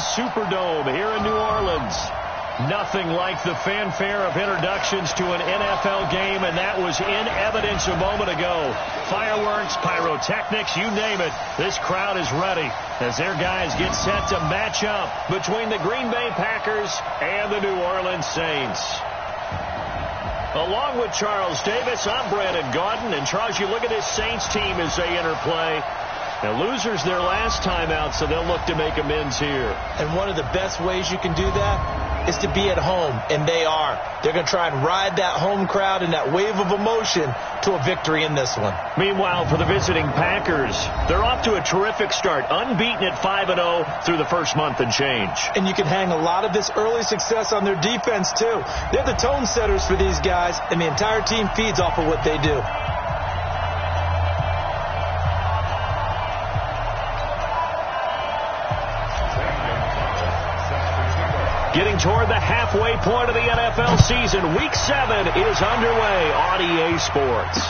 Superdome here in New Orleans. Nothing like the fanfare of introductions to an NFL game, and that was in evidence a moment ago. Fireworks, pyrotechnics, you name it. This crowd is ready as their guys get set to match up between the Green Bay Packers and the New Orleans Saints. Along with Charles Davis, I'm Brandon Gaudin. And Charles, you look at this Saints team as they interplay. Now, losers their last time out, so they'll look to make amends here. And one of the best ways you can do that is to be at home, and they are. They're going to try and ride that home crowd and that wave of emotion to a victory in this one. Meanwhile, for the visiting Packers, they're off to a terrific start, unbeaten at 5-0 through the first month and change. And you can hang a lot of this early success on their defense, too. They're the tone setters for these guys, and the entire team feeds off of what they do. Getting toward the halfway point of the NFL season, Week 7 is underway on EA Sports.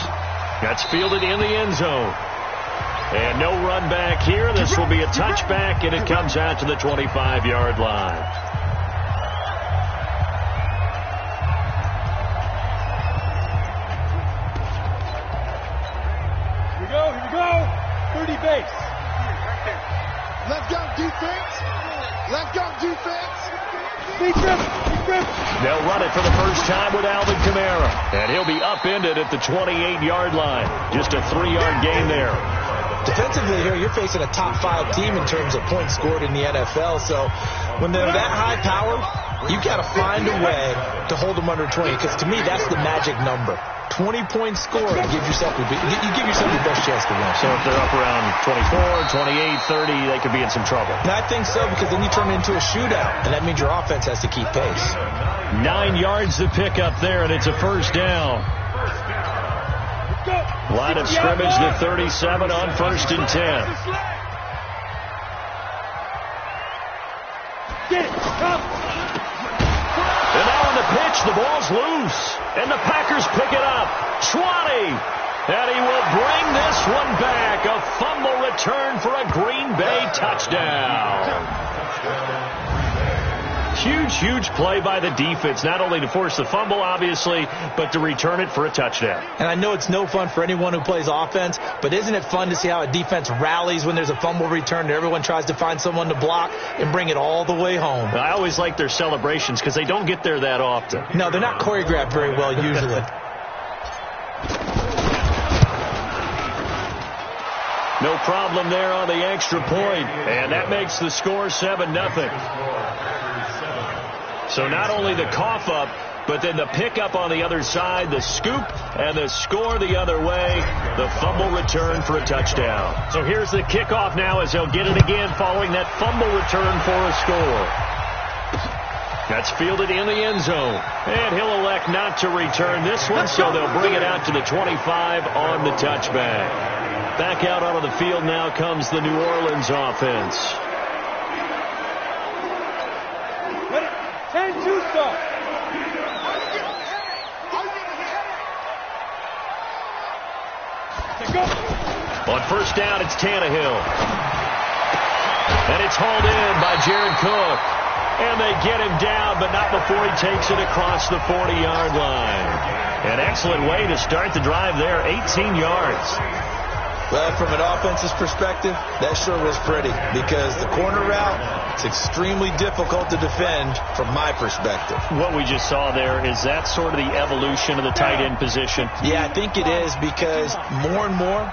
That's fielded in the end zone. And no run back here. This will be a touchback, and it comes out to the 25-yard line. Here we go. 30 base. Let's go, defense. Let's go, defense. They'll run it for the first time with Alvin Kamara. And he'll be upended at the 28-yard line. Just a 3-yard gain there. Defensively here, you're facing a top-5 team in terms of points scored in the NFL. So when they're that high power, you've got to find a way to hold them under 20. Because to me, that's the magic number. 20-point score, you give yourself your best chance to win. So if they're up around 24, 28, 30, they could be in some trouble. And I think so, because then you turn it into a shootout, and that means your offense has to keep pace. 9 yards to pick up there, and it's a first down. Line of scrimmage to 37 on 1st and 10. Get it, come. And now on the pitch, the ball's loose. And the Packers pick it up. 20. And he will bring this one back. A fumble return for a Green Bay touchdown. Huge play by the defense, not only to force the fumble, obviously, but to return it for a touchdown. And I know it's no fun for anyone who plays offense, but isn't it fun to see how a defense rallies when there's a fumble return and everyone tries to find someone to block and bring it all the way home? I always like their celebrations because they don't get there that often. No, they're not choreographed very well usually. No problem there on the extra point, and that makes the score 7-0. So not only the cough up, but then the pickup on the other side, the scoop, and the score the other way, the fumble return for a touchdown. So here's the kickoff now as they'll get it again following that fumble return for a score. That's fielded in the end zone. And he'll elect not to return this one, so they'll bring it out to the 25 on the touchback. Back out onto the field now comes the New Orleans offense. 10-2 stop. On first down, it's Tannehill. And it's hauled in by Jared Cook. And they get him down, but not before he takes it across the 40-yard line. An excellent way to start the drive there, 18 yards. Well, from an offensive perspective, that sure was pretty because the corner route, it's extremely difficult to defend from my perspective. What we just saw there, is that sort of the evolution of the tight end position? Yeah, I think it is because more and more,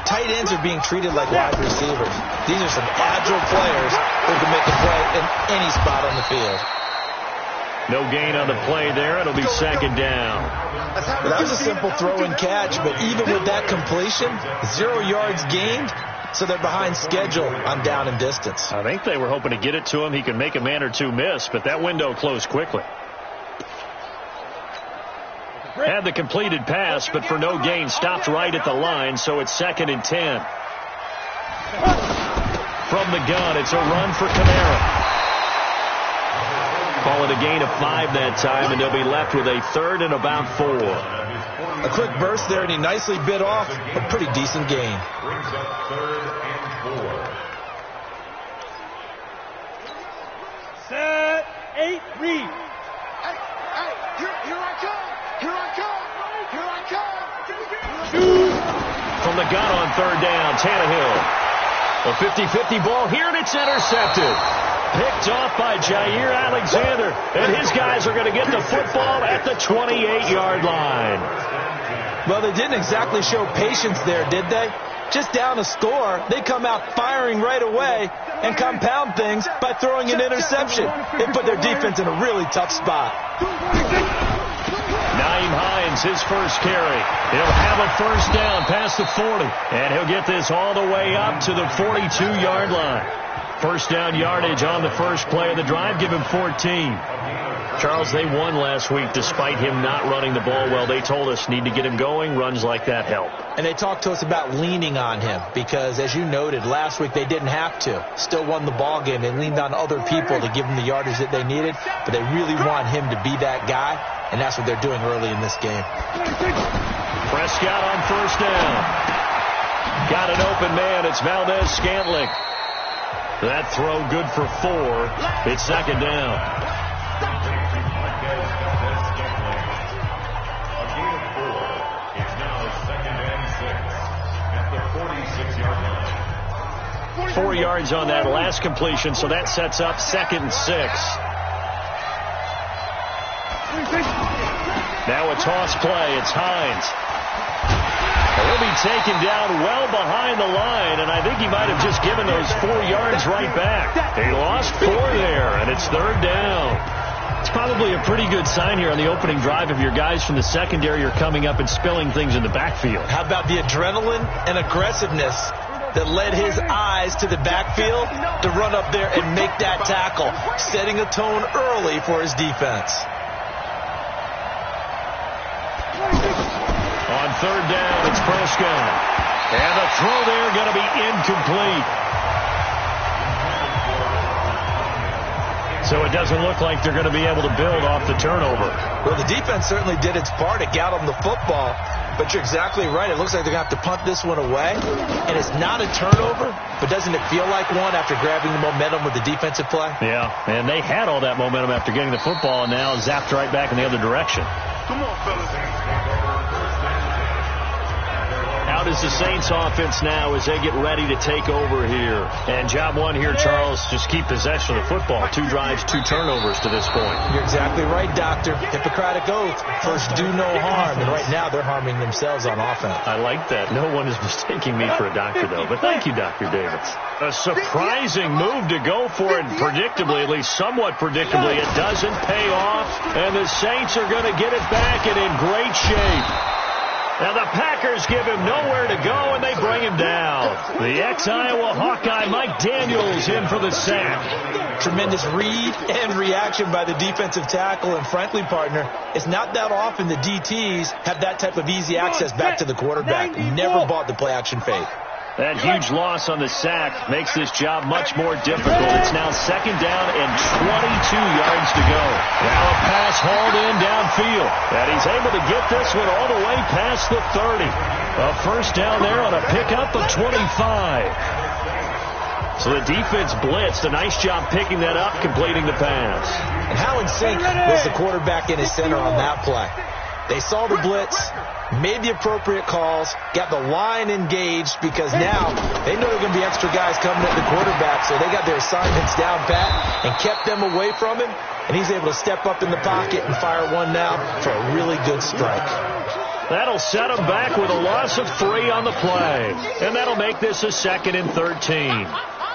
tight ends are being treated like wide receivers. These are some agile players who can make a play in any spot on the field. No gain on the play there. It'll be second down. Well, that was a simple throw and catch, but even with that completion, 0 yards gained, so they're behind schedule on down and distance. I think they were hoping to get it to him. He could make a man or two miss, but that window closed quickly. Had the completed pass, but for no gain, stopped right at the line, so it's 2nd and 10. From the gun, it's a run for Kamara. Call it a gain of 5 that time, and they'll be left with a 3rd and about 4. A quick burst there, and he nicely bit off a pretty decent gain. 8, read. Hey, here I come. Here I come. Here I come. Shoot. From the gun on third down, Tannehill. A 50-50 ball here, and it's intercepted. Picked off by Jair Alexander, and his guys are going to get the football at the 28-yard line. Well, they didn't exactly show patience there, did they? Just down a score, they come out firing right away and compound things by throwing an interception. They put their defense in a really tough spot. Naeem Hines, his first carry. He'll have a first down past the 40, and he'll get this all the way up to the 42-yard line. First down yardage on the first play of the drive, give him 14. Charles, they won last week despite him not running the ball well. They told us need to get him going. Runs like that help. And they talked to us about leaning on him because, as you noted, last week they didn't have to. Still won the ball game. They leaned on other people to give them the yardage that they needed, but they really want him to be that guy, and that's what they're doing early in this game. Prescott on first down. Got an open man. It's Valdez-Scantling. That throw good for 4. It's second down. A gain of 4. It's now 2nd and 6 at the 46-yard line. 4 yards on that last completion, so that sets up 2nd and 6. Now a toss play. It's Hines. He'll be taken down well behind the line, and I think he might have just given those 4 yards right back. He lost 4 there, and it's third down. It's probably a pretty good sign here on the opening drive of your guys from the secondary are coming up and spilling things in the backfield. How about the adrenaline and aggressiveness that led his eyes to the backfield to run up there and make that tackle, setting a tone early for his defense. On third down, it's Prescott. And the throw there going to be incomplete. So it doesn't look like they're going to be able to build off the turnover. Well, the defense certainly did its part. It got them the football. But you're exactly right. It looks like they're going to have to punt this one away. And it's not a turnover, but doesn't it feel like one after grabbing the momentum with the defensive play? Yeah, and they had all that momentum after getting the football and now zapped right back in the other direction. Come on, fellas. Out is the Saints offense now as they get ready to take over here. And job one here, Charles, just keep possession of the football. 2 drives, 2 turnovers to this point. You're exactly right, Doctor. Hippocratic oath. First, do no harm. And right now, they're harming themselves on offense. I like that. No one is mistaking me for a doctor, though. But thank you, Dr. Davis. A surprising move to go for it predictably, at least somewhat predictably. It doesn't pay off, and the Saints are going to get it back and in great shape. Now the Packers give him nowhere to go, and they bring him down. The ex-Iowa Hawkeye Mike Daniels in for the sack. Tremendous read and reaction by the defensive tackle, and frankly, partner, it's not that often the DTs have that type of easy access back to the quarterback. Never bought the play-action fake. That huge loss on the sack makes this job much more difficult. It's now second down and 22 yards to go. Now a pass hauled in downfield. And he's able to get this one all the way past the 30. A first down there on a pickup of 25. So the defense blitzed. A nice job picking that up, completing the pass. And how in sync was the quarterback in his center on that play? They saw the blitz, made the appropriate calls, got the line engaged because now they know there are going to be extra guys coming at the quarterback, so they got their assignments down pat and kept them away from him, and he's able to step up in the pocket and fire one now for a really good strike. That'll set him back with a loss of 3 on the play, and that'll make this a 2nd and 13.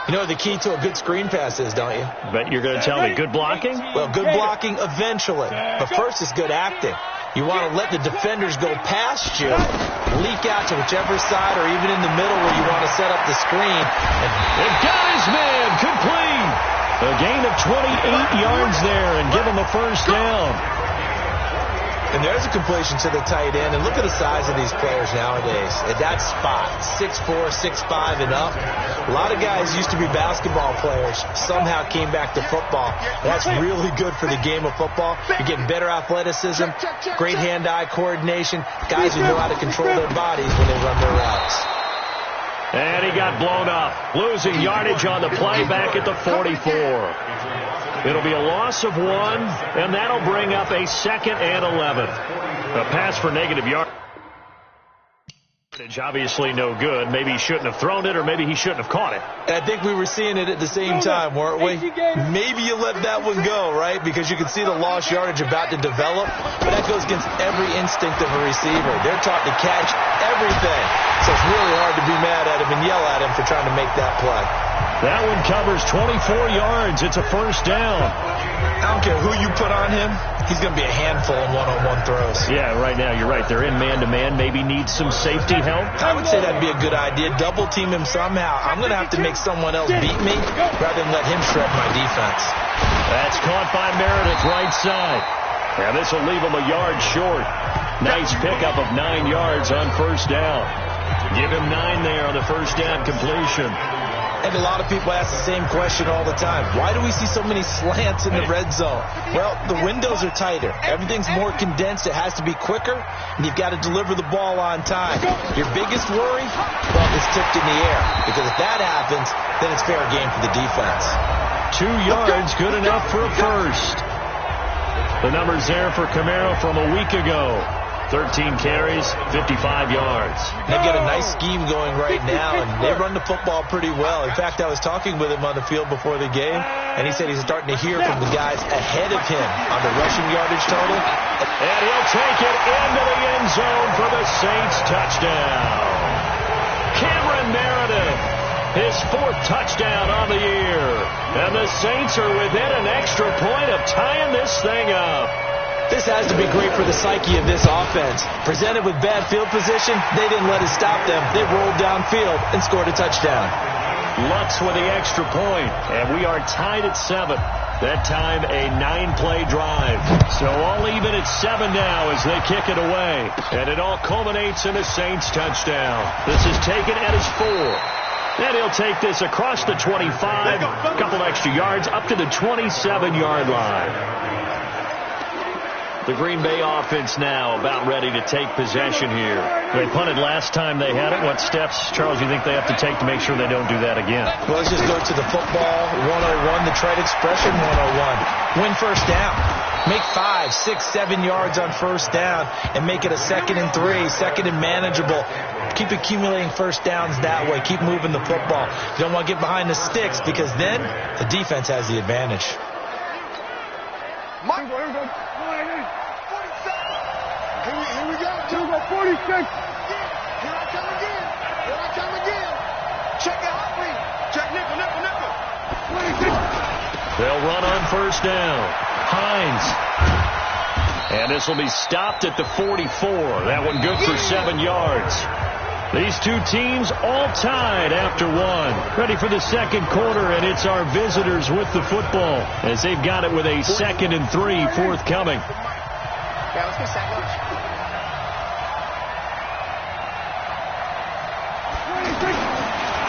You know what the key to a good screen pass is, don't you? Bet you're going to tell me good blocking? Well, good blocking eventually, but first is good acting. You want to let the defenders go past you, leak out to whichever side or even in the middle where you want to set up the screen. And got his man complete. A gain of 28 yards there and give him a first down. And there's a completion to the tight end. And look at the size of these players nowadays. At that spot, 6'4", 6'5", and up. A lot of guys used to be basketball players, somehow came back to football. That's really good for the game of football. You're getting better athleticism, great hand-eye coordination, guys who know how to control their bodies when they run their routes. And he got blown up, losing yardage on the play back at the 44. It'll be a loss of 1, and that'll bring up a 2nd and 11. A pass for negative yardage. Obviously no good. Maybe he shouldn't have thrown it, or maybe he shouldn't have caught it. I think we were seeing it at the same time, weren't we? Maybe you let that one go, right? Because you can see the lost yardage about to develop. But that goes against every instinct of a receiver. They're taught to catch everything. So it's really hard to be mad at him and yell at him for trying to make that play. That one covers 24 yards. It's a first down. I don't care who you put on him. He's going to be a handful in one-on-one throws. Yeah, right now you're right. They're in man-to-man. Maybe needs some safety help. I would say that'd be a good idea. Double team him somehow. I'm going to have to make someone else beat me rather than let him shred my defense. That's caught by Meredith, right side. And this will leave him a yard short. Nice pickup of 9 yards on first down. Give him 9 there on the first down completion. And a lot of people ask the same question all the time. Why do we see so many slants in the red zone? Well, the windows are tighter. Everything's more condensed. It has to be quicker, and you've got to deliver the ball on time. Your biggest worry? Well, it's tipped in the air. Because if that happens, then it's fair game for the defense. 2 yards, good enough for a first. The numbers there for Camaro from a week ago. 13 carries, 55 yards. They've got a nice scheme going right now, and they run the football pretty well. In fact, I was talking with him on the field before the game, and he said he's starting to hear from the guys ahead of him on the rushing yardage total. And he'll take it into the end zone for the Saints touchdown. Cameron Meredith, his 4th touchdown on the year. And the Saints are within an extra point of tying this thing up. This has to be great for the psyche of this offense. Presented with bad field position, they didn't let it stop them. They rolled downfield and scored a touchdown. Lutz with the extra point, and we are tied at 7. That time a 9-play drive. So all even at 7 now as they kick it away. And it all culminates in a Saints touchdown. This is taken at his 4. And he'll take this across the 25, a couple extra yards up to the 27-yard line. The Green Bay offense now about ready to take possession here. They punted last time they had it. What steps, Charles, you think they have to take to make sure they don't do that again? Well, let's just go to the football 101, the trade expression 101. Win first down. Make 5, 6, 7 yards on first down and make it a 2nd and 3, 2nd and manageable. Keep accumulating first downs that way. Keep moving the football. You don't want to get behind the sticks because then the defense has the advantage. Mike, here we go. 46. Here I come again. Here I come again. Check the heartbeat. Check nickel. 26. They'll run on first down. Hines. And this will be stopped at the 44. That one good for 7 yards. These two teams all tied after 1. Ready for the second quarter, and it's our visitors with the football as they've got it with a 2nd and 3 forthcoming. Yeah, let's get second.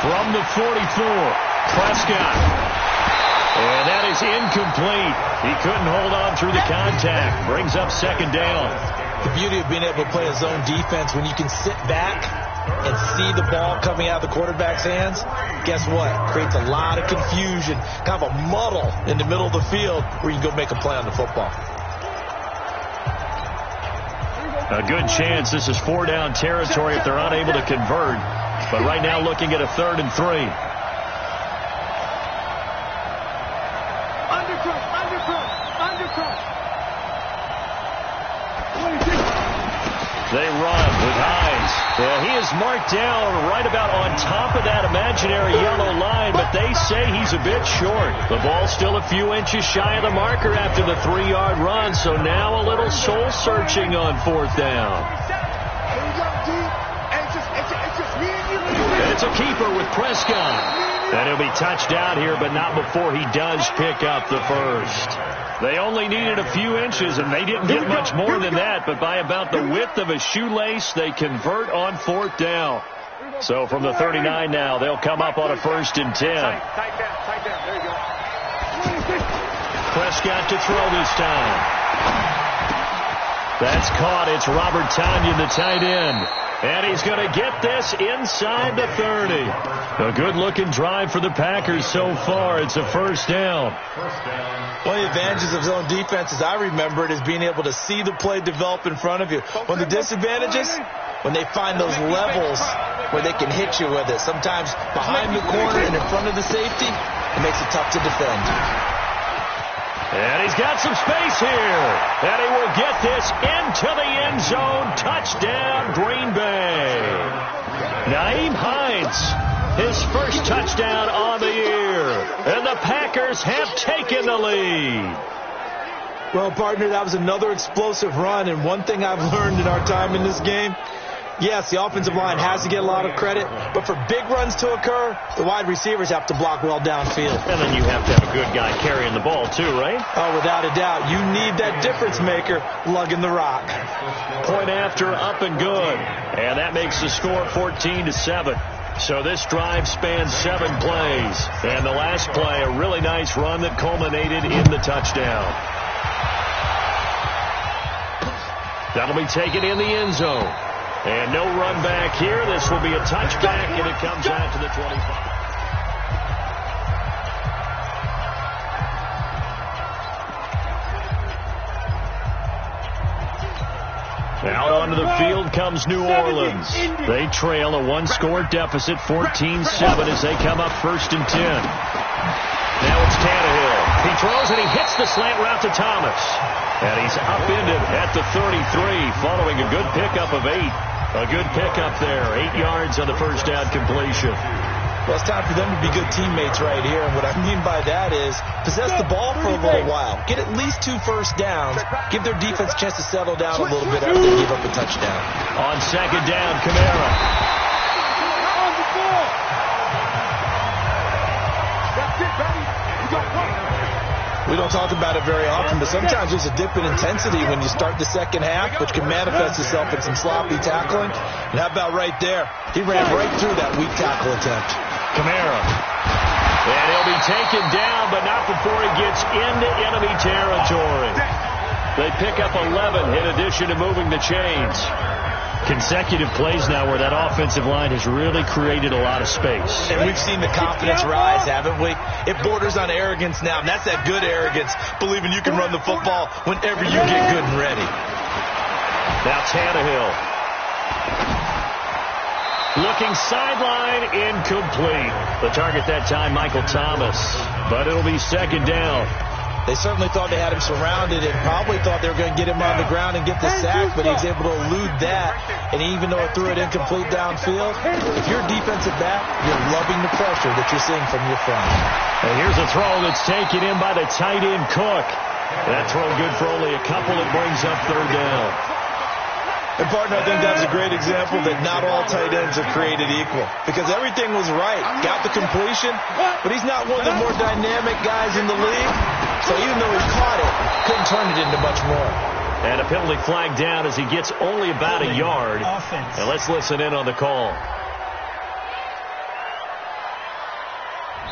From the 44, Prescott. And that is incomplete. He couldn't hold on through the contact. Brings up 2nd down. The beauty of being able to play a zone defense when you can sit back and see the ball coming out of the quarterback's hands, guess what? Creates a lot of confusion, kind of a muddle in the middle of the field where you can go make a play on the football. A good chance this is 4-down territory if they're unable to convert. But right now looking at a 3rd and 3. Undercut. They run with Hines. Well, he is marked down right about on top of that imaginary yellow line, but they say he's a bit short. The ball's still a few inches shy of the marker after the 3-yard run, so now a little soul searching on 4th down. And it's a keeper with Prescott. And he'll be touched out here, but not before he does pick up the first. They only needed a few inches, and they didn't get much more than that, but by about the width of a shoelace, they convert on 4th down. So from the 39 now, they'll come up on a 1st and 10. Tight down. There you go. Prescott to throw this time. That's caught. It's Robert Tonyan, the tight end. And he's going to get this inside the 30. A good-looking drive for the Packers so far. It's a first down. One of the advantages of zone defense, as I remember it, is being able to see the play develop in front of you. One of the disadvantages, when they find those levels where they can hit you with it. Sometimes behind the corner and in front of the safety, it makes it tough to defend. And he's got some space here. And he will get this into the end zone. Touchdown, Green Bay. Nyheim Hines, his first touchdown on the year. And the Packers have taken the lead. Well, partner, that was another explosive run. And one thing I've learned in our time in this game, yes, the offensive line has to get a lot of credit, but for big runs to occur, the wide receivers have to block well downfield. And then you have to have a good guy carrying the ball too, right? Oh, without a doubt. You need that difference maker lugging the rock. Point after, up and good. And that makes the score 14-7. So this drive spans 7 plays. And the last play, a really nice run that culminated in the touchdown. That'll be taken in the end zone. And no run back here. This will be a touchback, and it comes out to the 25. Out onto the field comes New Orleans. They trail a one-score deficit, 14-7, as they come up 1st and 10. Now it's Tannehill. He throws and he hits the slant route to Thomas. And he's upended at the 33 following a good pickup of 8. A good pickup there. 8 yards on the first down completion. Well, it's time for them to be good teammates right here. And what I mean by that is possess the ball for a little while. Get at least 2 first downs. Give their defense a chance to settle down a little bit after they give up a touchdown. On second down, Kamara. On the ball. That's it, baby. You got one. We don't talk about it very often, but sometimes there's a dip in intensity when you start the second half, which can manifest itself in some sloppy tackling. And how about right there? He ran right through that weak tackle attempt. Kamara. And he'll be taken down, but not before he gets into enemy territory. They pick up 11 in addition to moving the chains. Consecutive plays now where that offensive line has really created a lot of space. And we've seen the confidence rise, haven't we? It borders on arrogance now, and that's that good arrogance, believing you can run the football whenever you get good and ready. Now Tannehill. Looking sideline, incomplete. The target that time, Michael Thomas. But it'll be second down. They certainly thought they had him surrounded and probably thought they were going to get him on the ground and get the sack, but he was able to elude that. And even though it threw it incomplete downfield, if you're a defensive back, you're loving the pressure that you're seeing from your front. And here's a throw that's taken in by the tight end, Cook. That throw good for only a couple. It brings up third down. And, partner, I think that's a great example that not all tight ends are created equal. Because everything was right. Got the completion, but he's not one of the more dynamic guys in the league. So even though he caught it, couldn't turn it into much more. And a penalty flag down as he gets only about a yard. And let's listen in on the call.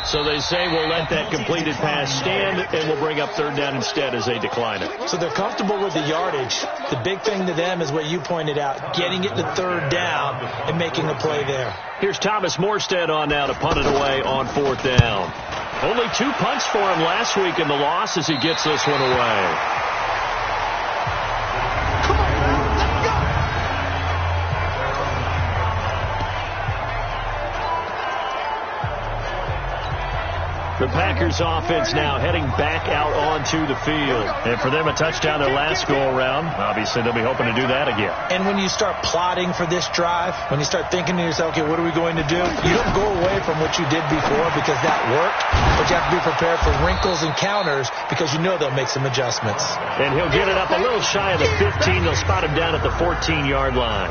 So they say we'll let that completed pass stand, and we'll bring up third down instead as they decline it. So they're comfortable with the yardage. The big thing to them is what you pointed out, getting it to third down and making a play there. Here's Thomas Morstead on now to punt it away on fourth down. Only 2 punts for him last week in the loss as he gets this one away. The Packers offense now heading back out onto the field. And for them, a touchdown their last go-around. Obviously, they'll be hoping to do that again. And when you start plotting for this drive, when you start thinking to yourself, okay, what are we going to do? You don't go away from what you did before because that worked. But you have to be prepared for wrinkles and counters because you know they'll make some adjustments. And he'll get it up a little shy of the 15. They'll spot him down at the 14-yard line.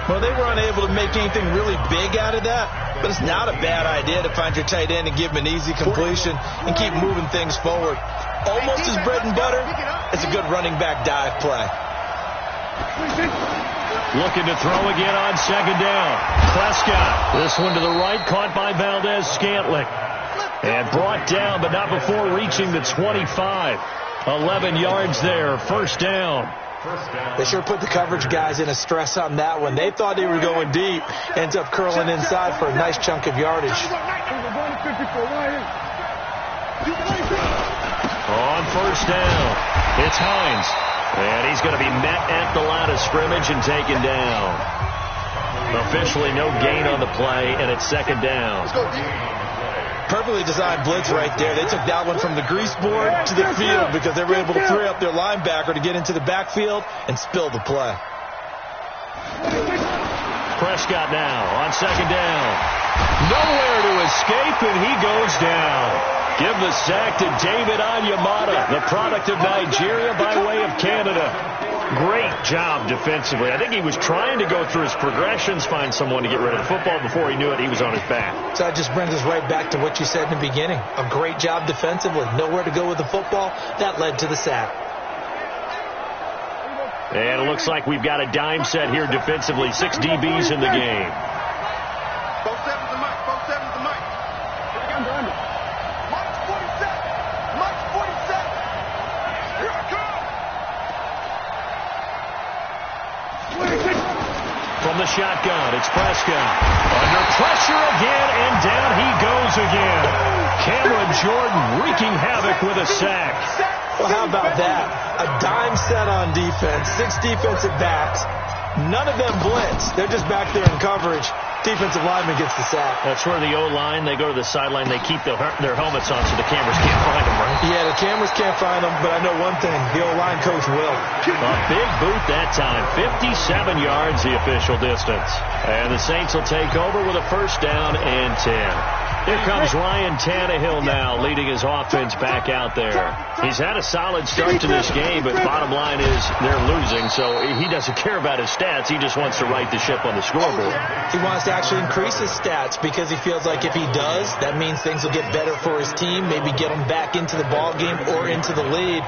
Well, they were unable to make anything really big out of that, but it's not a bad idea to find your tight end and give him an easy completion and keep moving things forward. Almost his bread and butter. It's a good running back dive play. Looking to throw again on second down. Prescott. This one to the right, caught by Valdez-Scantling. And brought down, but not before reaching the 25. 11 yards there, first down. They sure put the coverage guys in a stress on that one. They thought they were going deep. Ends up curling inside for a nice chunk of yardage. On first down, it's Hines. And he's going to be met at the line of scrimmage and taken down. Officially no gain on the play, and it's second down. Perfectly designed blitz right there. They took that one from the grease board to the field because they were able to free up their linebacker to get into the backfield and spill the play. Prescott now on second down. Nowhere to escape, and he goes down. Give the sack to David Onyemata, the product of Nigeria by way of Canada. Great job defensively. I think he was trying to go through his progressions, find someone to get rid of the football. Before he knew it, he was on his back. So that just brings us right back to what you said in the beginning. A great job defensively. Nowhere to go with the football. That led to the sack. And it looks like we've got a dime set here defensively. 6 DBs in the game. Both sevens to Mike. Both sevens to Mike. Mike's 47. Mike's 47. Here I come. From the shotgun, it's Prescott. Under pressure again, and down he goes again. Cameron Jordan wreaking havoc with a sack. Well, how about that? A dime set on defense, 6 defensive backs. None of them blitz. They're just back there in coverage. Defensive lineman gets the sack. That's where the O-line, they go to the sideline, they keep their helmets on so the cameras can't find them, right? Yeah, the cameras can't find them, but I know one thing. The O-line coach will. A big boot that time. 57 yards the official distance. And the Saints will take over with a first down and 10. Here comes Ryan Tannehill now, leading his offense back out there. He's had a solid start to this game, but bottom line is they're losing, so he doesn't care about his stats. He just wants to right the ship on the scoreboard. He wants to actually increase his stats because he feels like if he does, that means things will get better for his team, maybe get him back into the ball game or into the lead.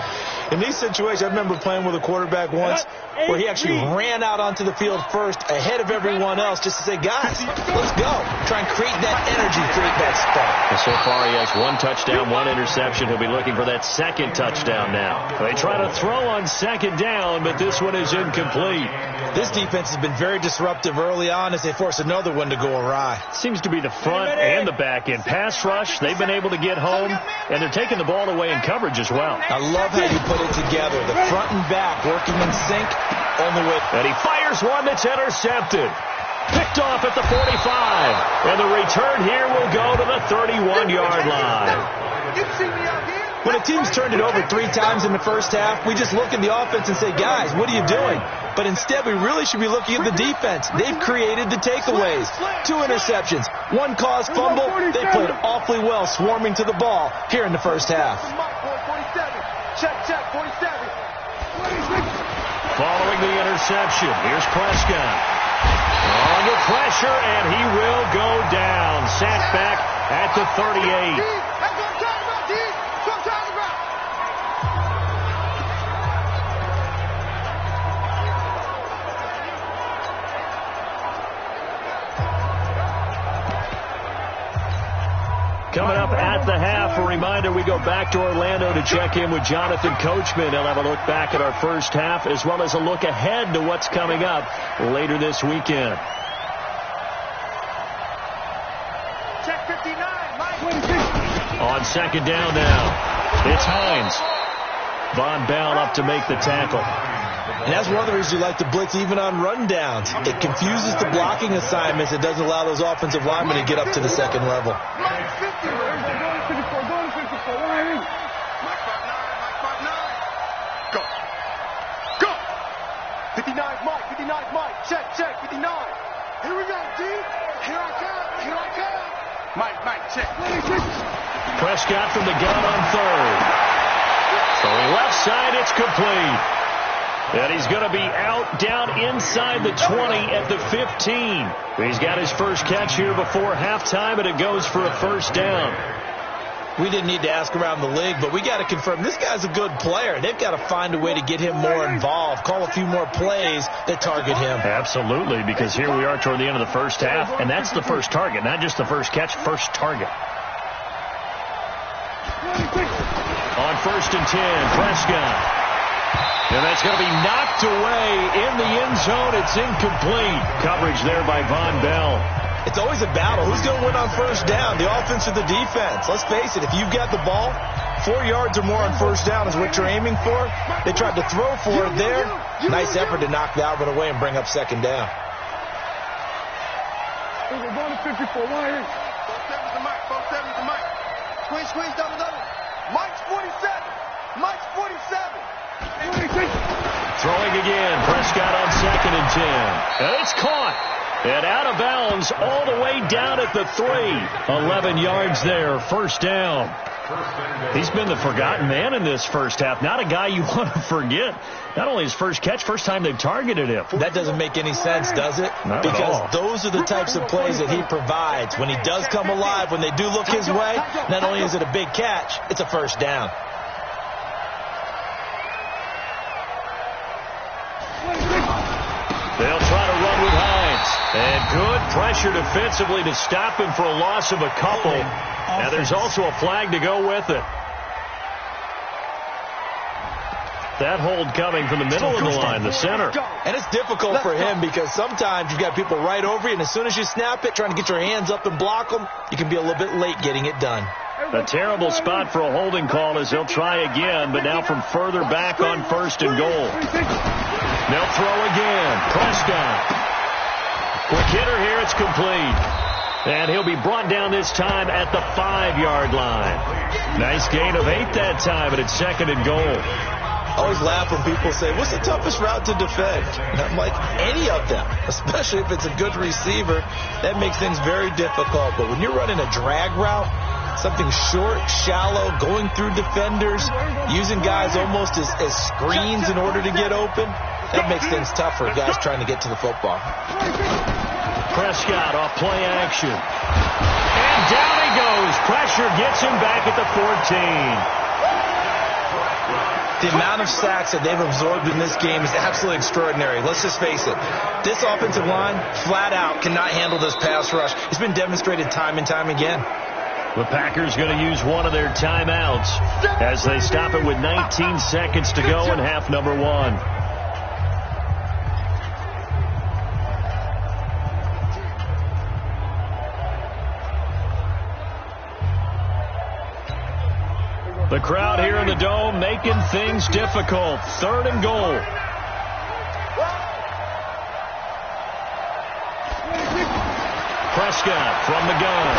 In these situations, I remember playing with a quarterback once where he actually ran out onto the field first ahead of everyone else just to say, guys, let's go. Try and create that energy, create that spark. And so far, he has 1 touchdown, 1 interception. He'll be looking for that second touchdown now. They try to throw on second down, but this one is incomplete. This defense has been very disruptive early on as they force another one to go awry. Seems to be the front and the back end. Pass rush, they've been able to get home, and they're taking the ball away in coverage as well. I love how you put it together. The front and back working in sync on the way. And he fires one that's intercepted. Picked off at the 45. And the return here will go to the 31-yard line. When a team's turned it over 3 times in the first half, we just look at the offense and say, guys, what are you doing? But instead, we really should be looking at the defense. They've created the takeaways. 2 interceptions, 1 caused fumble. They played awfully well swarming to the ball here in the first half. Following the interception, here's Prescott. Under pressure, and he will go down. Sat back at the 38. Coming up at the half, a reminder, we go back to Orlando to check in with Jonathan Coachman. He'll have a look back at our first half as well as a look ahead to what's coming up later this weekend. Check 59, Mike. On second down now, it's Hines. Von Bell up to make the tackle. And that's one of the reasons you like to blitz even on rundowns. It confuses the blocking assignments. It doesn't allow those offensive linemen to get up to the second level. Mike 50. Mike 59. Go. Go. 59's Mike. 59's Mike. Check. 59. Here we go, D. Here I come. Mike, check. Prescott from the gun on third. Throwing left side, it's complete. And he's going to be out down inside the 20 at the 15. He's got his first catch here before halftime, and it goes for a first down. We didn't need to ask around the league, but we got to confirm this guy's a good player. They've got to find a way to get him more involved, call a few more plays that target him. Absolutely, because here we are toward the end of the first half, and that's the first target, not just the first catch, first target. On 1st and 10, Prescott. And that's going to be knocked away in the end zone. It's incomplete. Coverage there by Von Bell. It's always a battle. Who's going to win on first down, the offense or the defense? Let's face it, if you've got the ball, 4 yards or more on first down is what you're aiming for. They tried to throw for it there. Nice effort to knock Valvin away and bring up second down. We're going to 54. Why is? 47's the mic. 47's the mic. Squeeze, double. Mike's 47. Mike's 47. Throwing again. Prescott on 2nd and 10. And it's caught. And out of bounds all the way down at the 3. 11 yards there. First down. He's been the forgotten man in this first half. Not a guy you want to forget. Not only his first catch, first time they've targeted him. That doesn't make any sense, does it? Not because at all. Those are the types of plays that he provides. When he does come alive, when they do look his way, not only is it a big catch, it's a first down. They'll try to run with Hines. And good pressure defensively to stop him for a loss of a couple. And there's also a flag to go with it. That hold coming from the middle of the line, the center. And it's difficult for him because sometimes you've got people right over you, and as soon as you snap it, trying to get your hands up and block them, you can be a little bit late getting it done. A terrible spot for a holding call as he'll try again, but now from further back on 1st and goal. They'll throw again. Prescott. Quick hitter here. It's complete. And he'll be brought down this time at the 5-yard line. Nice gain of 8 that time, but it's 2nd and goal. I always laugh when people say, what's the toughest route to defend? And I'm like, any of them, especially if it's a good receiver. That makes things very difficult. But when you're running a drag route, something short, shallow, going through defenders, using guys almost as screens in order to get open, that makes things tough for guys trying to get to the football. Prescott off play action. And down he goes. Pressure gets him back at the 14. The amount of sacks that they've absorbed in this game is absolutely extraordinary. Let's just face it. This offensive line, flat out, cannot handle this pass rush. It's been demonstrated time and time again. The Packers going to use one of their timeouts as they stop it with 19 seconds to go in half number 1. The crowd here in the Dome making things difficult. 3rd and goal. Prescott from the gun.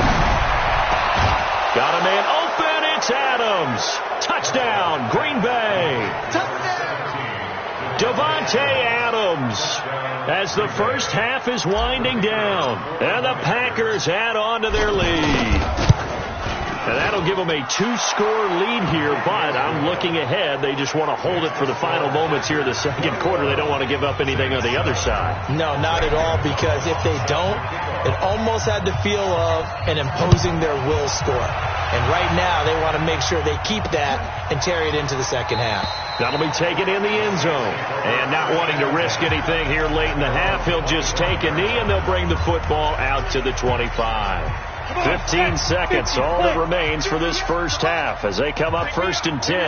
Got a man open. It's Adams. Touchdown, Green Bay. Devontae Adams as the first half is winding down. And the Packers add on to their lead. And that'll give them a 2-score lead here, but I'm looking ahead. They just want to hold it for the final moments here in the 2nd quarter. They don't want to give up anything on the other side. No, not at all, because if they don't, it almost had the feel of an imposing their will score. And right now, they want to make sure they keep that and carry it into the 2nd half. That'll be taken in the end zone. And not wanting to risk anything here late in the half, he'll just take a knee, and they'll bring the football out to the 25. 15 seconds, all that remains for this first half as they come up 1st and 10.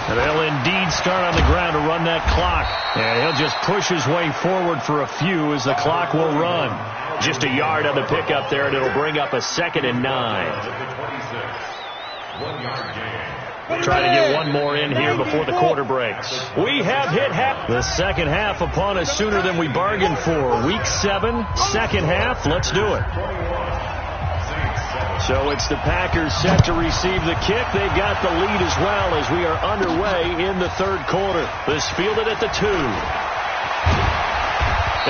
And they'll indeed start on the ground to run that clock. And he'll just push his way forward for a few as the clock will run. Just a yard on the pickup there, and it'll bring up a 2nd and 9. 1 yard gain. Try to get one more in here before the quarter breaks. We have hit the 2nd half upon us sooner than we bargained for. Week 7, 2nd half. Let's do it. So it's the Packers set to receive the kick. They've got the lead as well as we are underway in the 3rd quarter. This fielded at the 2.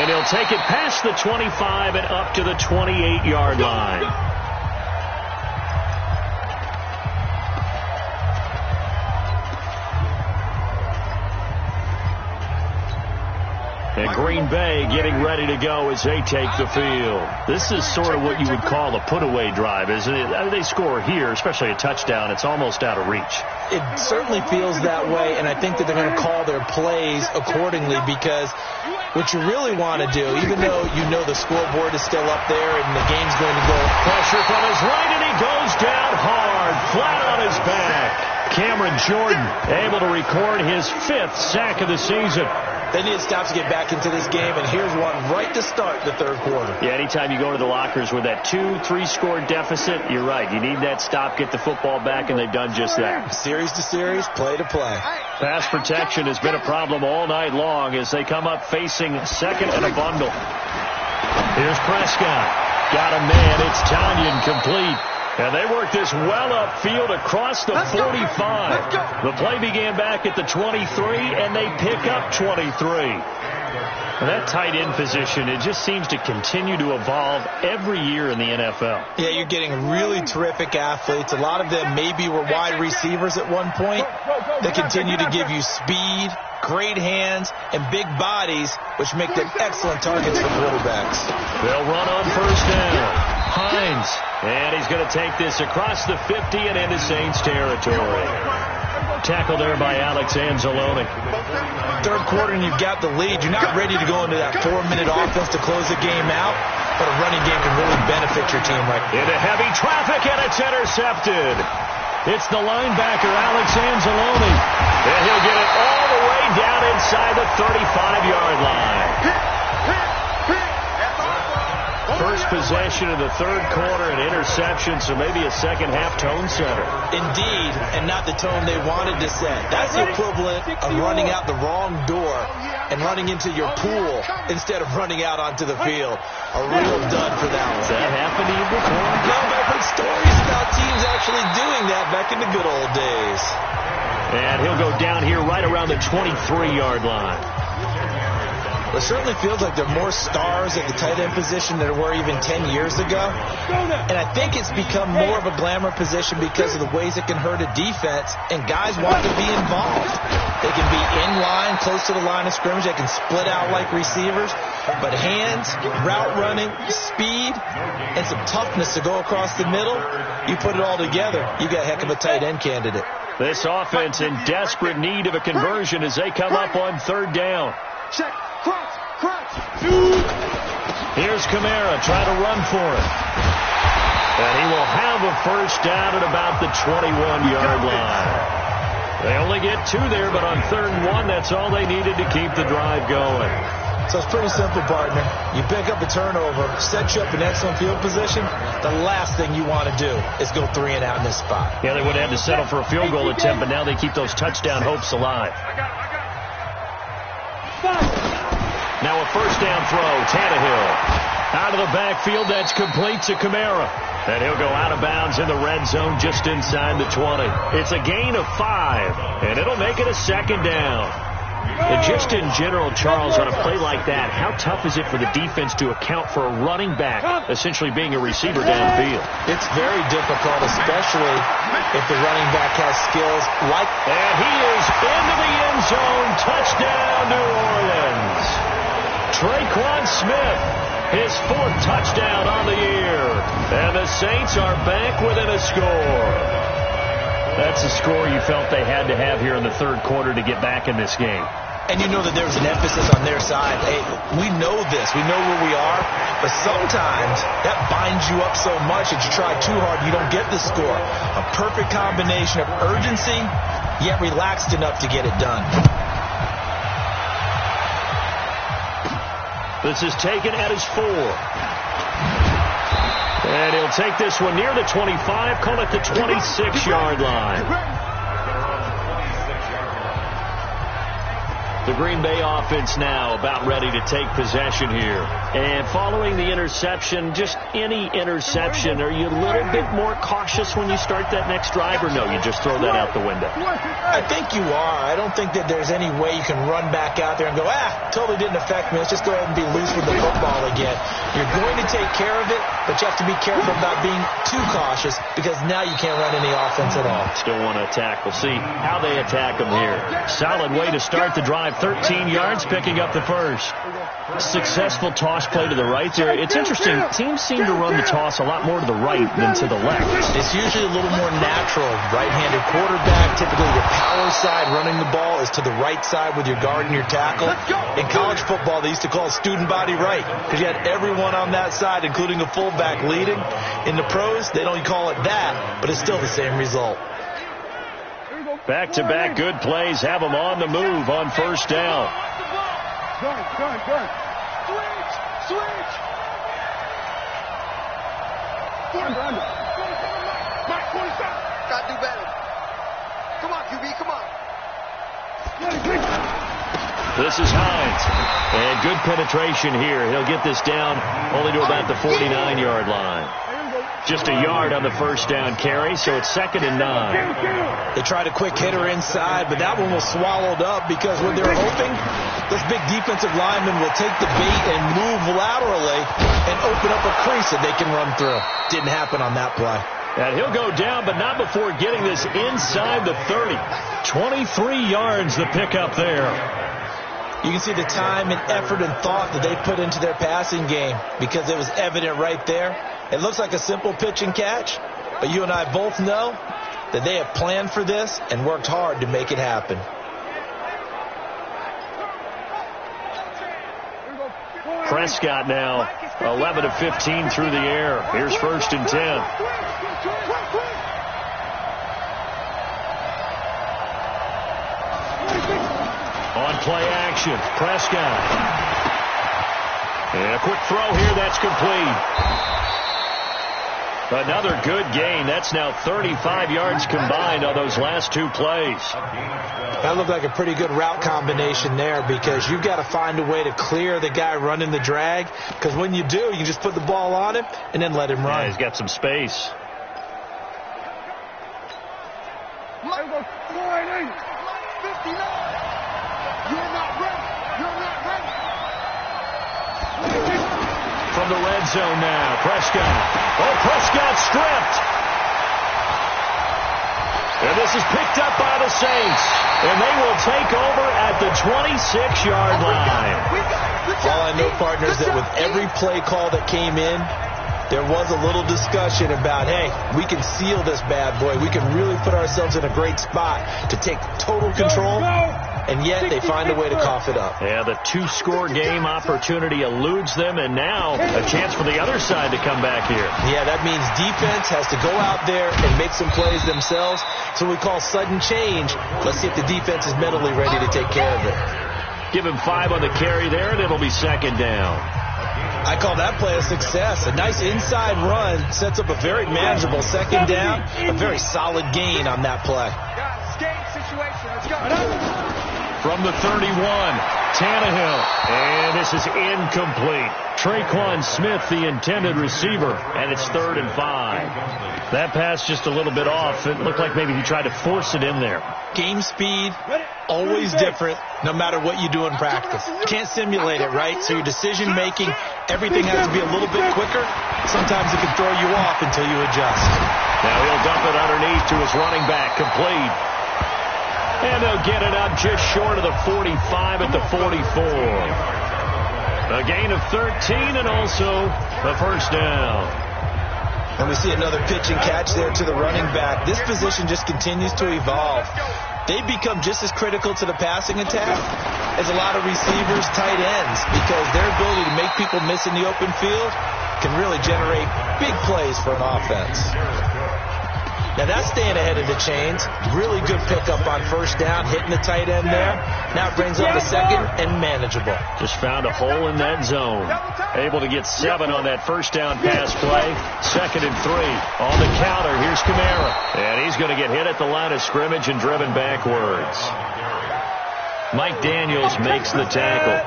And he'll take it past the 25 and up to the 28-yard line. And Green Bay getting ready to go as they take the field. This is sort of what you would call a put-away drive, isn't it? They score here, especially a touchdown. It's almost out of reach. It certainly feels that way, and I think that they're going to call their plays accordingly, because what you really want to do, even though you know the scoreboard is still up there and the game's going to go. Pressure from his right, and he goes down hard, flat on his back. Cameron Jordan able to record his 5th sack of the season. They need to stop to get back into this game, and here's one right to start the third quarter. Yeah, anytime you go to the lockers with that 2-3 score deficit, you're right. You need that stop, get the football back, and they've done just that. Series to series, play to play. Pass protection has been a problem all night long as they come up facing second and a bundle. Here's Prescott. Got a man. It's Tanyan complete. And they work this well upfield across the 45. The play began back at the 23, and they pick up 23. And that tight end position, it just seems to continue to evolve every year in the NFL. Yeah, you're getting really terrific athletes. A lot of them maybe were wide receivers at one point. They continue to give you speed, great hands, and big bodies, which make them excellent targets for quarterbacks. They'll run on first down. Hines, and he's going to take this across the 50 and into Saints territory. Tackle there by Alex Anzalone. Third quarter, and you've got the lead. You're not ready to go into that 4-minute offense to close the game out, but a running game can really benefit your team right now. Into heavy traffic, and it's intercepted. It's the linebacker, Alex Anzalone, and he'll get it all the way down inside the 35-yard line. First possession of the third quarter, an interception, so maybe a second-half tone setter. Indeed, and not the tone they wanted to set. That's the equivalent of running out the wrong door and running into your pool instead of running out onto the field. A real dud for that one. Has that happened to you before? No, but I've heard stories about teams actually doing that back in the good old days. And he'll go down here right around the 23-yard line. It certainly feels like there are more stars at the tight end position than there were even 10 years ago. And I think it's become more of a glamour position because of the ways it can hurt a defense, and guys want to be involved. They can be in line, close to the line of scrimmage. They can split out like receivers. But hands, route running, speed, and some toughness to go across the middle, you put it all together, you got a heck of a tight end candidate. This offense in desperate need of a conversion as they come up on third down. Check. Crunch. Here's Kamara trying to run for it. And he will have a first down at about the 21-yard line. They only get 2 there, but on third and 1, that's all they needed to keep the drive going. So it's pretty simple, partner. You pick up a turnover, set you up in excellent field position. The last thing you want to do is go 3 and out in this spot. Yeah, they would have had to settle for a field goal attempt, but now they keep those touchdown hopes alive. Now a first down throw, Tannehill. Out of the backfield, that's complete to Kamara. And he'll go out of bounds in the red zone just inside the 20. It's a gain of 5, and it'll make it a second down. And just in general, Charles, on a play like that, how tough is it for the defense to account for a running back essentially being a receiver downfield? It's very difficult, especially if the running back has skills like... And he is into the end zone. Touchdown, New Orleans. Traquan Smith, his 4th touchdown on the year. And the Saints are back within a score. That's a score you felt they had to have here in the third quarter to get back in this game. And you know that there was an emphasis on their side. Hey, we know this. We know where we are. But sometimes that binds you up so much that you try too hard, you don't get the score. A perfect combination of urgency, yet relaxed enough to get it done. This is taken at his 4. And he'll take this one near the 25, call it the 26-yard line. The Green Bay offense now about ready to take possession here. And following the interception, just any interception, are you a little bit more cautious when you start that next drive, or no, you just throw that out the window? I think you are. I don't think that there's any way you can run back out there and go, totally didn't affect me. Let's just go ahead and be loose with the football again. You're going to take care of it, but you have to be careful about being too cautious because now you can't run any offense at all. Still want to attack. We'll see how they attack them here. Solid way to start the drive got 13 yards, picking up the first. Successful toss play to the right there. It's interesting. Teams seem to run the toss a lot more to the right than to the left. It's usually a little more natural. Right-handed quarterback, typically your power side running the ball is to the right side with your guard and your tackle. In college football, they used to call it student body right because you had everyone on that side, including a fullback, leading. In the pros, they don't call it that, but it's still the same result. Back-to-back good plays have them on the move on first down. Gun. Switch. Under. Mike, 27. Gotta do better. Come on, QB, come on. This is Hines. And good penetration here. He'll get this down only to about the 49-yard line. Just a yard on the first down carry, so it's 2nd and 9. They tried a quick hitter inside, but that one was swallowed up because when they're hoping, this big defensive lineman will take the bait and move laterally and open up a crease that they can run through. Didn't happen on that play. And he'll go down, but not before getting this inside the 30. 23 yards the pickup there. You can see the time and effort and thought that they put into their passing game because it was evident right there. It looks like a simple pitch and catch, but you and I both know that they have planned for this and worked hard to make it happen. Prescott now 11 of 15 through the air. Here's 1st and 10. On play action, Prescott. And a quick throw here, that's complete. Another good gain. That's now 35 yards combined on those last 2 plays. That looked like a pretty good route combination there because you've got to find a way to clear the guy running the drag, because when you do, you just put the ball on him and then let him run. Yeah, he's got some space. Mike, 59. You're not ready. From the red zone now, Prescott. Oh, Prescott stripped. And this is picked up by the Saints. And they will take over at the 26-yard line. All I know, partners, that with every play call that came in, there was a little discussion about, hey, we can seal this bad boy. We can really put ourselves in a great spot to take total control, and yet they find a way to cough it up. Yeah, the 2-score game opportunity eludes them, and now a chance for the other side to come back here. Yeah, that means defense has to go out there and make some plays themselves. So we call sudden change. Let's see if the defense is mentally ready to take care of it. Give him 5 on the carry there, and it'll be 2nd down. I call that play a success. A nice inside run sets up a very manageable 2nd down. A very solid gain on that play. Escape situation. Let's go. From the 31, Tannehill. And this is incomplete. Traquan Smith, the intended receiver, and it's 3rd and 5. That pass just a little bit off. It looked like maybe he tried to force it in there. Game speed, always different, no matter what you do in practice. You can't simulate it, right? So your decision-making, everything has to be a little bit quicker. Sometimes it can throw you off until you adjust. Now he'll dump it underneath to his running back, complete. And they'll get it up just short of the 45 at the 44. A gain of 13 and also a first down. And we see another pitch and catch there to the running back. This position just continues to evolve. They become just as critical to the passing attack as a lot of receivers, tight ends, because their ability to make people miss in the open field can really generate big plays for an offense. Now that's staying ahead of the chains. Really good pickup on first down, hitting the tight end there. Now it brings up the 2nd and manageable. Just found a hole in that zone. Able to get 7 on that first down pass play. 2nd and 3 on the counter. Here's Kamara. And he's going to get hit at the line of scrimmage and driven backwards. Mike Daniels makes the tackle.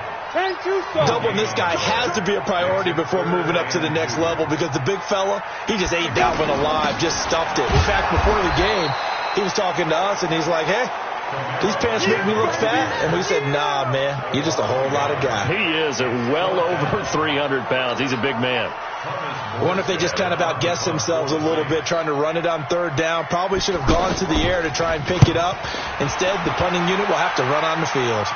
Doubling this guy has to be a priority before moving up to the next level because the big fella, he just ate that one alive, just stuffed it. In fact, before the game, he was talking to us, and he's like, hey, these pants make me look fat. And we said, nah, man, you're just a whole lot of guy. He is well over 300 pounds. He's a big man. I wonder if they just kind of outguessed themselves a little bit trying to run it on 3rd down. Probably should have gone to the air to try and pick it up. Instead, the punting unit will have to run on the field.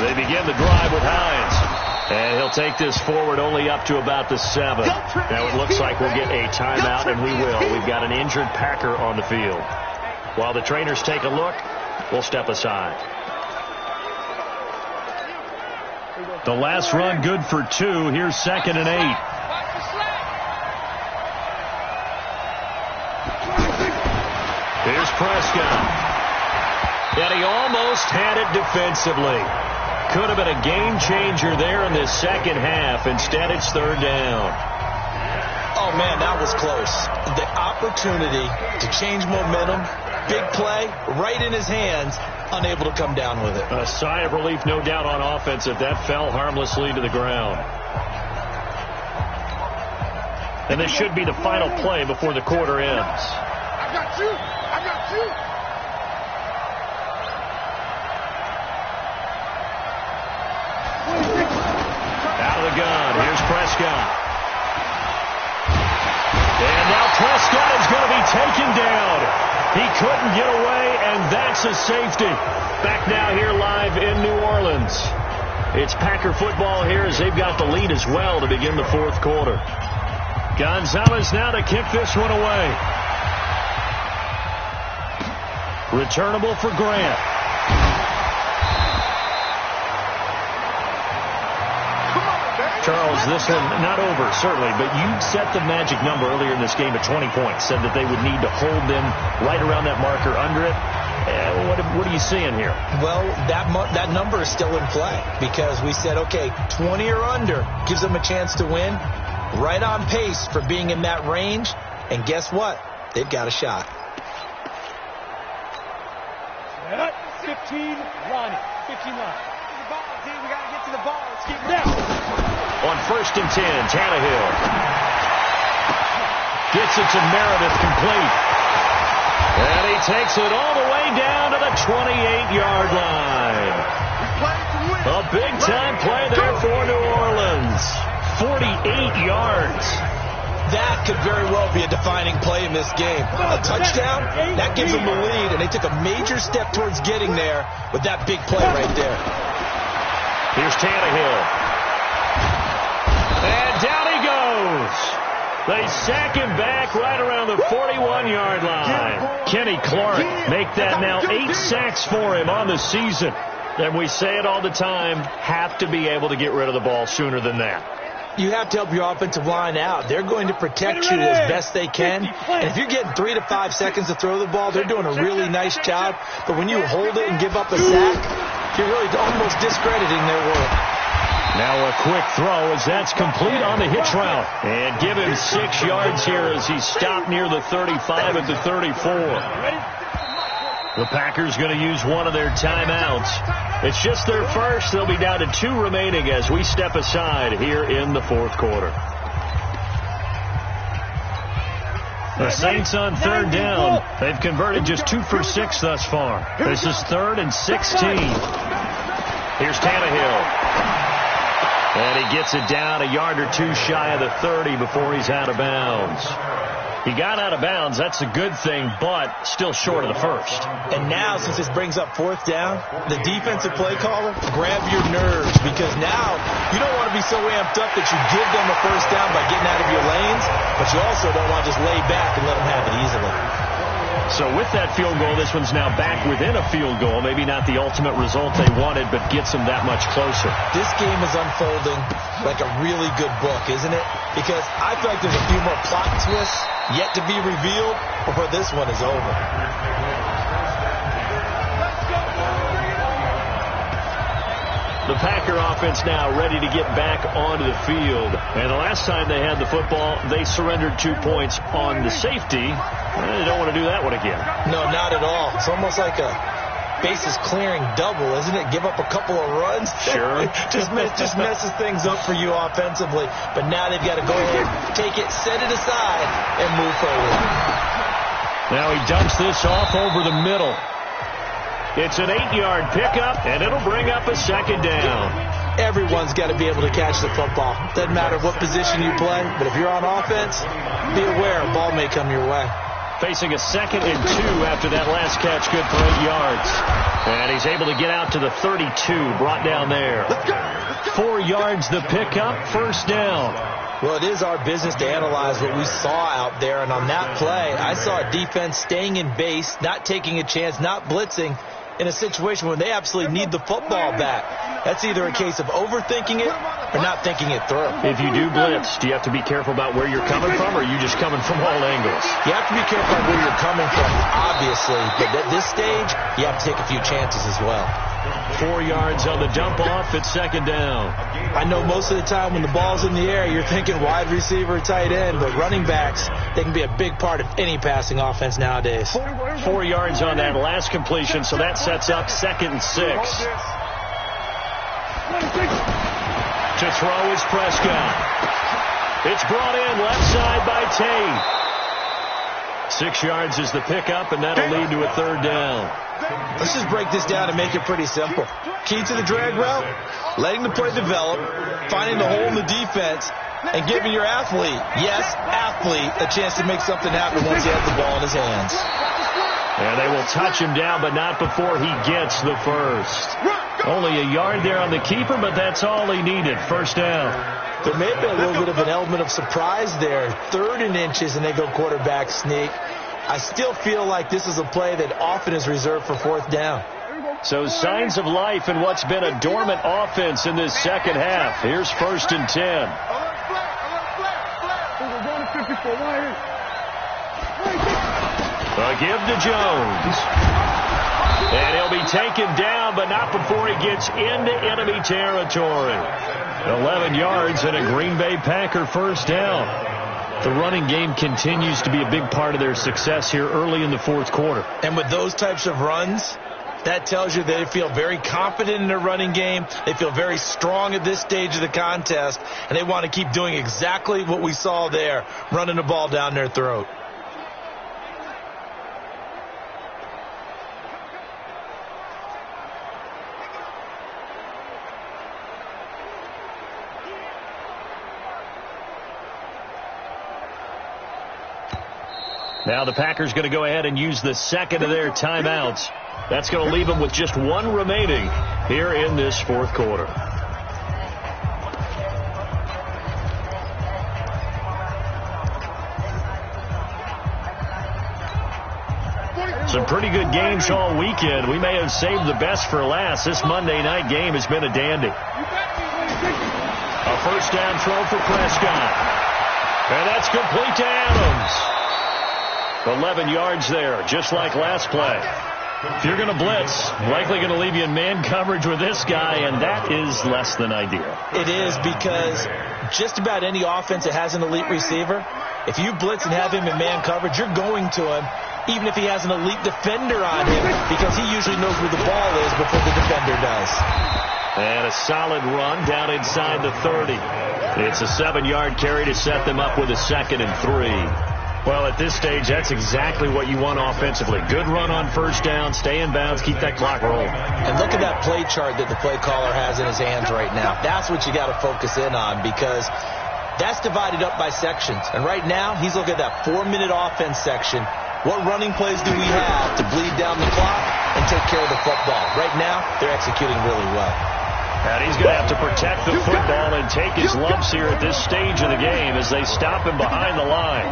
They begin the drive with Hines. And he'll take this forward only up to about the 7. Now it looks like we'll get a timeout, and we will. We've got an injured Packer on the field. While the trainers take a look, we'll step aside. The last run good for 2. Here's 2nd and 8. Here's Prescott. And he almost had it defensively. Could have been a game changer there in this second half. Instead, it's 3rd down. Oh, man, that was close. The opportunity to change momentum, big play, right in his hands, unable to come down with it. A sigh of relief, no doubt, on offense if that fell harmlessly to the ground. And this should be the final play before the quarter ends. I got you. I got you. Out of the gun. Here's Prescott. And now Prescott is going to be taken down. He couldn't get away, and that's a safety. Back now here live in New Orleans. It's Packer football here as they've got the lead as well to begin the 4th quarter. Gonzalez now to kick this one away. Returnable for Grant. Charles, this one not over, certainly, but you set the magic number earlier in this game at 20 points, said that they would need to hold them right around that marker under it. What are you seeing here? Well, that number is still in play because we said, okay, 20 or under gives them a chance to win. Right on pace for being in that range, and guess what? They've got a shot. 15 line. 15 line. The ball, dude. We got to get to the ball. Let's keep it down. On 1st and 10, Tannehill gets it to Meredith complete. And he takes it all the way down to the 28-yard line. A big-time play there for New Orleans. 48 yards. That could very well be a defining play in this game. A touchdown, that gives them the lead, and they took a major step towards getting there with that big play right there. Here's Tannehill. And down he goes. They sack him back right around the 41-yard line. Kenny Clark make that now 8 sacks for him on the season. And we say it all the time, have to be able to get rid of the ball sooner than that. You have to help your offensive line out. They're going to protect you as best they can. And if you're getting 3 to 5 seconds to throw the ball, they're doing a really nice job. But when you hold it and give up a sack, you're really almost discrediting their work. Now a quick throw as that's complete on the hitch route. And give him 6 yards here as he's stopped near the 35 at the 34. The Packers going to use one of their timeouts. It's just their first. They'll be down to 2 remaining as we step aside here in the 4th quarter. The Saints on 3rd down. They've converted just 2 for 6 thus far. This is 3rd and 16. Here's Tannehill. And he gets it down a yard or 2 shy of the 30 before he's out of bounds. He got out of bounds. That's a good thing, but still short of the first. And now, since this brings up 4th down, the defensive play caller, grab your nerves, because now you don't want to be so amped up that you give them a first down by getting out of your lanes, but you also don't want to just lay back and let them have it easily. So with that field goal, this one's now back within a field goal. Maybe not the ultimate result they wanted, but gets them that much closer. This game is unfolding like a really good book, isn't it? Because I feel like there's a few more plot twists yet to be revealed before this one is over. The Packer offense now ready to get back onto the field. And the last time they had the football, they surrendered 2 points on the safety. They don't want to do that one again. No, not at all. It's almost like a bases clearing double, isn't it? Give up a couple of runs. Sure. just messes things up for you offensively. But now they've got to go ahead, take it, set it aside, and move forward. Now he dumps this off over the middle. It's an 8-yard pickup, and it'll bring up a 2nd down. Everyone's got to be able to catch the football. Doesn't matter what position you play, but if you're on offense, be aware a ball may come your way. Facing a 2nd and 2 after that last catch, good for 8 yards. And he's able to get out to the 32, brought down there. 4 yards the pickup, first down. Well, it is our business to analyze what we saw out there. And on that play, I saw a defense staying in base, not taking a chance, not blitzing in a situation where they absolutely need the football back. That's either a case of overthinking it or not thinking it through. If you do blitz, do you have to be careful about where you're coming from, or are you just coming from all angles? You have to be careful about where you're coming from, obviously. But at this stage, you have to take a few chances as well. 4 yards on the dump off at 2nd down. I know most of the time when the ball's in the air, you're thinking wide receiver, tight end, but running backs, they can be a big part of any passing offense nowadays. 4 yards on that last completion, so that sets up 2nd and 6. To throw is Prescott. It's brought in left side by Tate. 6 yards is the pickup, and that'll lead to a 3rd down. Let's just break this down and make it pretty simple. Key to the drag route, letting the play develop, finding the hole in the defense, and giving your athlete, yes, athlete, a chance to make something happen once he has the ball in his hands. And they will touch him down, but not before he gets the first. Only a yard there on the keeper, but that's all he needed. First down. There may have been a little bit of an element of surprise there. 3rd and inches, and they go quarterback sneak. I still feel like this is a play that often is reserved for 4th down. So signs of life in what's been a dormant offense in this second half. Here's 1st and 10. A give to Jones. And he'll be taken down, but not before he gets into enemy territory. 11 yards and a Green Bay Packer first down. The running game continues to be a big part of their success here early in the 4th quarter. And with those types of runs, that tells you they feel very confident in their running game. They feel very strong at this stage of the contest, and they want to keep doing exactly what we saw there, running the ball down their throat. Now the Packers going to go ahead and use the 2nd of their timeouts. That's going to leave them with just 1 remaining here in this 4th quarter. Some pretty good games all weekend. We may have saved the best for last. This Monday night game has been a dandy. A first down throw for Prescott. And that's complete to Adams. 11 yards there, just like last play. If you're going to blitz, likely going to leave you in man coverage with this guy, and that is less than ideal. It is, because just about any offense that has an elite receiver, if you blitz and have him in man coverage, you're going to him, even if he has an elite defender on him, because he usually knows where the ball is before the defender does. And a solid run down inside the 30. It's a 7-yard carry to set them up with a 2nd and 3. Well, at this stage, that's exactly what you want offensively. Good run on first down, stay in bounds, keep that clock rolling. And look at that play chart that the play caller has in his hands right now. That's what you got to focus in on, because that's divided up by sections. And right now, he's looking at that 4-minute offense section. What running plays do we have to bleed down the clock and take care of the football? Right now, they're executing really well. And he's going to have to protect the football and take his lumps here at this stage of the game as they stop him behind the line.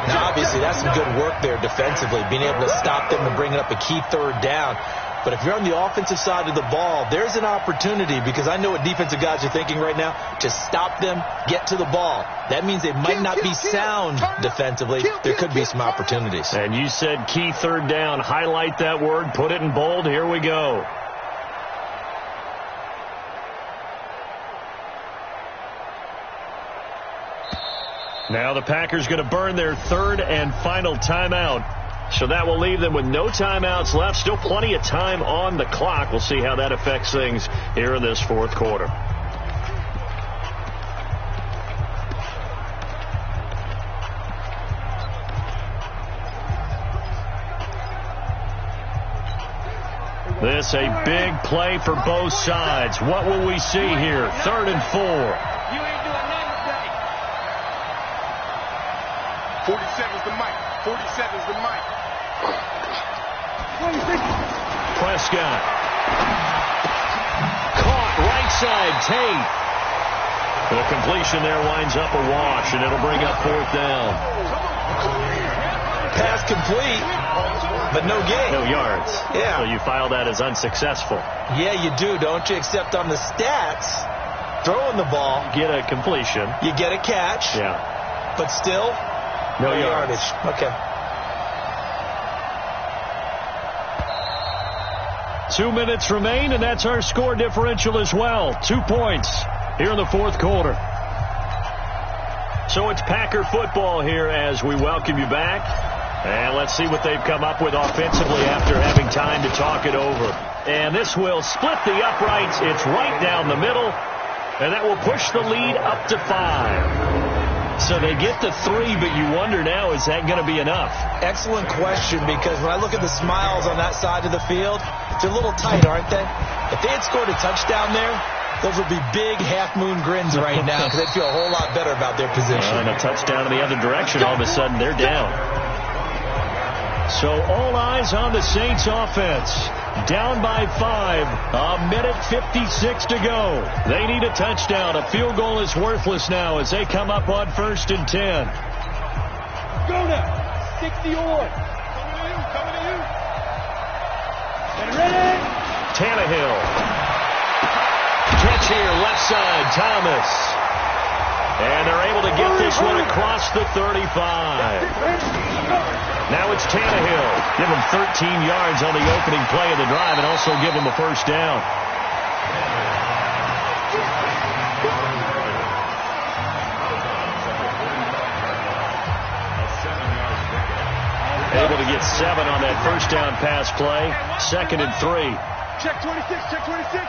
Now, obviously, that's some good work there defensively, being able to stop them and bringing up a key 3rd down. But if you're on the offensive side of the ball, there's an opportunity, because I know what defensive guys are thinking right now, to stop them, get to the ball. That means they might not be sound defensively. There could be some opportunities. And you said key 3rd down. Highlight that word, put it in bold. Here we go. Now the Packers going to burn their 3rd and final timeout. So that will leave them with no timeouts left. Still plenty of time on the clock. We'll see how that affects things here in this 4th quarter. This a big play for both sides. What will we see here? 3rd and 4. 47's the mic. 47. 47's the mic. Prescott. Caught right side, Tate. The completion there winds up a wash, and it'll bring up 4th down. Pass complete, but no gain. No yards. Yeah. So you file that as unsuccessful. Yeah, you do, don't you? Except on the stats, throwing the ball, Get a completion. you get a catch, Yeah. but still, No yardage. Okay. 2 minutes remain, and that's our score differential as well. 2 points here in the 4th quarter. So it's Packer football here as we welcome you back. And let's see what they've come up with offensively after having time to talk it over. And this will split the uprights. It's right down the middle. And that will push the lead up to 5. So they get to 3, but you wonder now, is that going to be enough? Excellent question, because when I look at the smiles on that side of the field, they're a little tight, aren't they? If they had scored a touchdown there, those would be big half-moon grins right now, because they'd feel a whole lot better about their position. And a touchdown in the other direction, all of a sudden they're down. So all eyes on the Saints offense. Down by 5. A minute 56 to go. They need a touchdown. A field goal is worthless now as they come up on 1st and 10. Go now. 60 on. Coming to you. Get ready. Tannehill. Catch here, left side, Thomas. And they're able to get this one across the 35. Now it's Tannehill. Give him 13 yards on the opening play of the drive and also give him a 1st down. Able to get 7 on that 1st down pass play. 2nd and 3. Check 26. Check 26.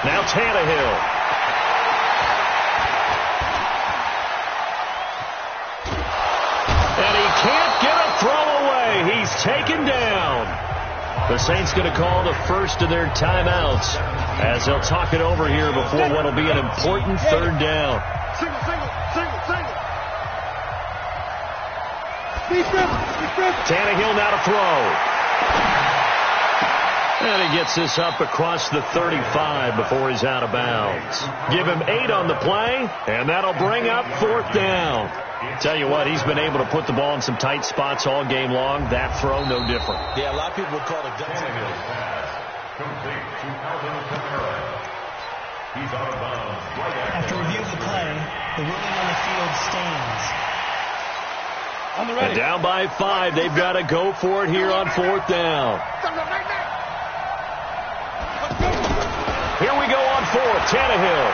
Now Tannehill. And he can't get a throw away. He's taken down. The Saints going to call the first of their timeouts as they'll talk it over here before what will be an important 3rd down. Tannehill now to throw. And he gets this up across the 35 before he's out of bounds. Give him 8 on the play, and that'll bring up 4th down. Tell you what, he's been able to put the ball in some tight spots all game long. That throw, no different. Yeah, a lot of people would call it a gut. After review of the play, the ruling on the field stands. On the ready. And down by 5, they've got to go for it here on 4th down. Here we go on 4th, Tannehill.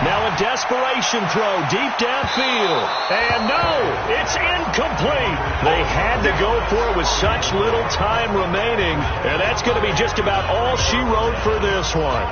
Now a desperation throw deep downfield. And no, it's incomplete. They had to go for it with such little time remaining. And that's going to be just about all she wrote for this one.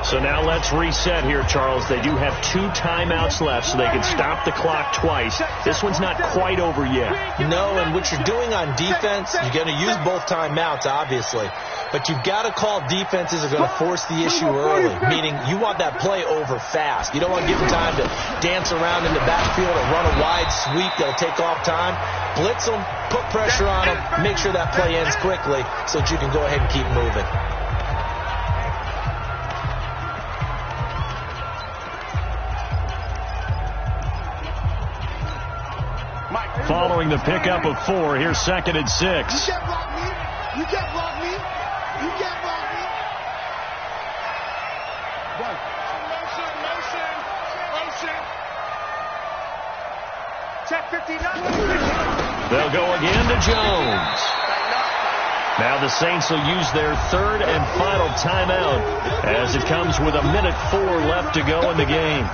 So now let's reset here, Charles. They do have 2 timeouts left, so they can stop the clock twice. This one's not quite over yet. No, and what you're doing on defense, you're going to use both timeouts, obviously. But you've got to call defenses are going to force the issue early, meaning you want that play over fast. You don't want to give them time to dance around in the backfield or run a wide sweep that'll take off time. Blitz them, put pressure on them, make sure that play ends quickly so that you can go ahead and keep moving. Following the pickup of 4, here's 2nd and 6. You can't block me. You can't block me. You can't block me. Motion. Check 59. They'll go again to Jones. Now the Saints will use their 3rd and final timeout as it comes with a minute 4 left to go in the game.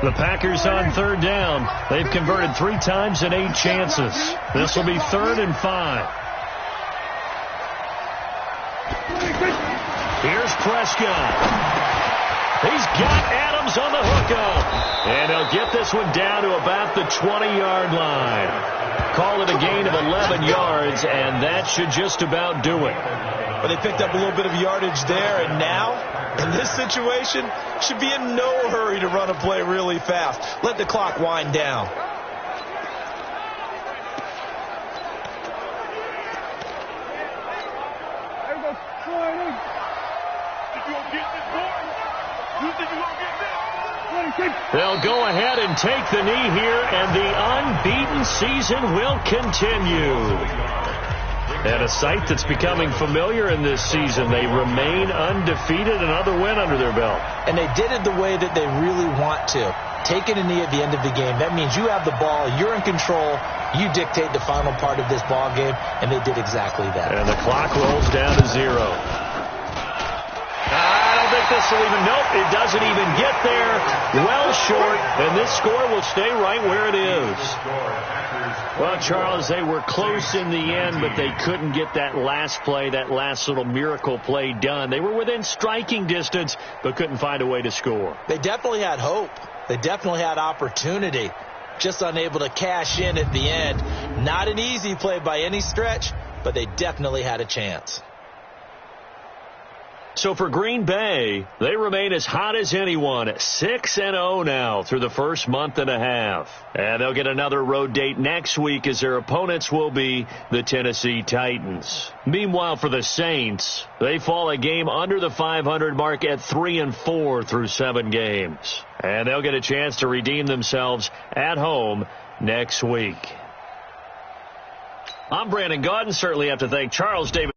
The Packers on 3rd down. They've converted 3 times in 8 chances. This will be 3rd and 5. Here's Prescott. He's got Adams on the hookup. And he'll get this one down to about the 20-yard line. Call it a gain of 11 yards, and that should just about do it. But they picked up a little bit of yardage there, and now, in this situation, should be in no hurry to run a play really fast. Let the clock wind down. They'll go ahead and take the knee here, and the unbeaten season will continue. And a sight that's becoming familiar in this season. They remain undefeated, another win under their belt. And they did it the way that they really want to. Taking a knee at the end of the game. That means you have the ball, you're in control, you dictate the final part of this ball game, and they did exactly that. And the clock rolls down to 0. I don't think this will even, nope, it doesn't even get there. Well short, and this score will stay right where it is. Well, Charles, they were close in the end, but they couldn't get that last play, that last little miracle play done. They were within striking distance, but couldn't find a way to score. They definitely had hope. They definitely had opportunity. Just unable to cash in at the end. Not an easy play by any stretch, but they definitely had a chance. So for Green Bay, they remain as hot as anyone, 6-0 now through the first month and a half. And they'll get another road date next week as their opponents will be the Tennessee Titans. Meanwhile, for the Saints, they fall a game under the 500 mark at 3-4 through 7 games. And they'll get a chance to redeem themselves at home next week. I'm Brandon Gaudin. Certainly have to thank Charles David.